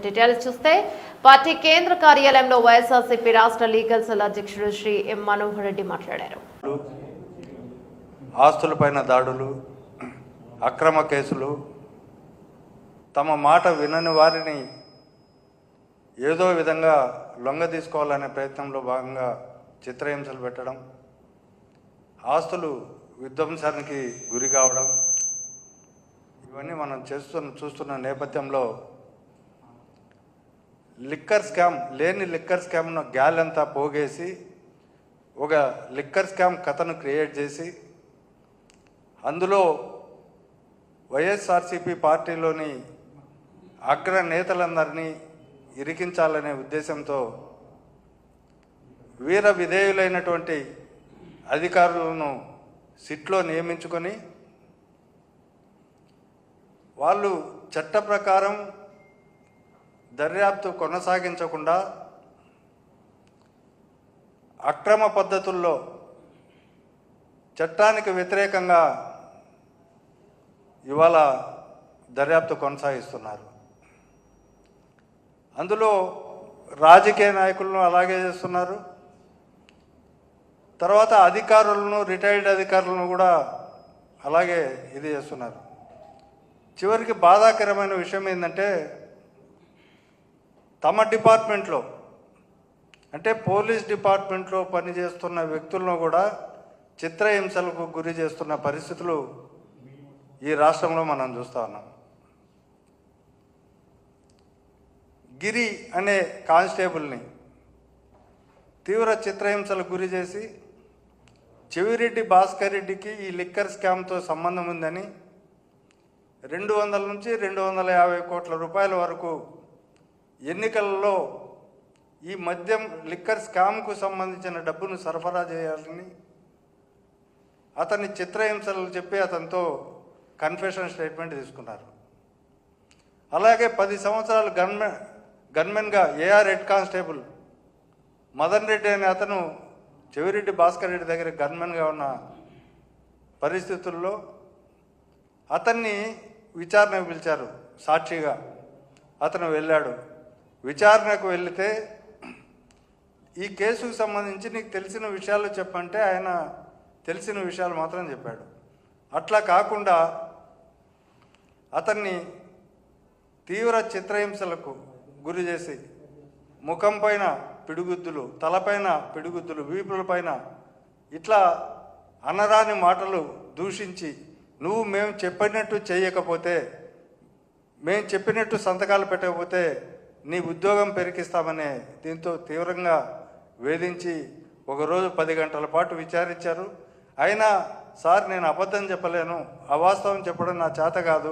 Details చూస్తే party కేంద్ర కార్యాలయంలో వైఎస్ఆర్సీపీ రాష్ట్ర లీగల్ సెల్ అధ్యక్షుడు శ్రీ ఎం మనోహర్ రెడ్డి మాట్లాడారు. ఆస్తులపైన దాడులు, అక్రమ కేసులు, తమ మాట వినని వారిని ఏదో విధంగా లొంగ తీసుకోవాలనే ప్రయత్నంలో భాగంగా చిత్రహింసలు పెట్టడం, ఆస్తులు విధ్వంసానికి గురి కావడం, ఇవన్నీ మనం చూస్తున్న నేపథ్యంలో లిక్కర్ స్కామ్ లేని లిక్కర్ స్కామ్ను గ్యాలంతా పోగేసి ఒక లిక్కర్ స్కామ్ కథను క్రియేట్ చేసి అందులో వైఎస్ఆర్సీపీ పార్టీలోని అగ్ర నేతలందరినీ ఇరికించాలనే ఉద్దేశంతో వీర విధేయులైనటువంటి అధికారులను సిట్లో నియమించుకొని వాళ్ళు చట్ట ప్రకారం దర్యాప్తు కొనసాగించకుండా అక్రమ పద్ధతుల్లో చట్టానికి వ్యతిరేకంగా ఇవాళ దర్యాప్తు కొనసాగిస్తున్నారు. అందులో రాజకీయ నాయకులను అలాగే చేస్తున్నారు. తర్వాత అధికారులను, రిటైర్డ్ అధికారులను కూడా అలాగే ఇది చేస్తున్నారు. చివరికి బాధాకరమైన విషయం ఏంటంటే తమ డిపార్ట్మెంట్లో అంటే పోలీస్ డిపార్ట్మెంట్లో పనిచేస్తున్న వ్యక్తులను కూడా చిత్రహింసలకు గురి చేస్తున్న పరిస్థితులు ఈ రాష్ట్రంలో మనం చూస్తూ ఉన్నాం. గిరి అనే కానిస్టేబుల్ని తీవ్ర చిత్రహింసలకు గురి చేసి చెవిరెడ్డి భాస్కర్ రెడ్డికి ఈ లిక్కర్ స్కామ్తో సంబంధం ఉందని 200 నుంచి 250 కోట్ల రూపాయల వరకు ఎన్నికలలో ఈ మద్యం లిక్కర్ స్కామ్కు సంబంధించిన డబ్బును సరఫరా చేయాలని అతన్ని చిత్రహింసలు చెప్పి అతనితో కన్ఫెషన్ స్టేట్మెంట్ తీసుకున్నారు. అలాగే 10 సంవత్సరాలు గన్మెన్గా AR head constable Madan Reddy అనే అతను చెవిరెడ్డి భాస్కర్ రెడ్డి దగ్గర గన్మెన్గా ఉన్న పరిస్థితుల్లో అతన్ని విచారణకు పిలిచారు. సాక్షిగా అతను వెళ్ళాడు. విచారణకు వెళితే ఈ కేసుకు సంబంధించి నీకు తెలిసిన విషయాలు చెప్పంటే ఆయన తెలిసిన విషయాలు మాత్రం చెప్పాడు. అట్లా కాకుండా అతన్ని తీవ్ర చిత్రహింసలకు గురి చేసి ముఖం పైన పిడిగుద్దులు, తలపైన పిడిగుద్దులు, వీపులపైన ఇట్లా అనరాని మాటలు దూషించి నువ్వు మేము చెప్పినట్టు చేయకపోతే, మేము చెప్పినట్టు సంతకాలు పెట్టకపోతే నీ ఉద్యోగం పెరికిస్తామనే దీంతో తీవ్రంగా వేధించి ఒకరోజు 10 గంటల పాటు విచారించారు. అయినా సార్ నేను అబద్ధం చెప్పలేను, అవాస్తవం చెప్పడం నా చేత కాదు,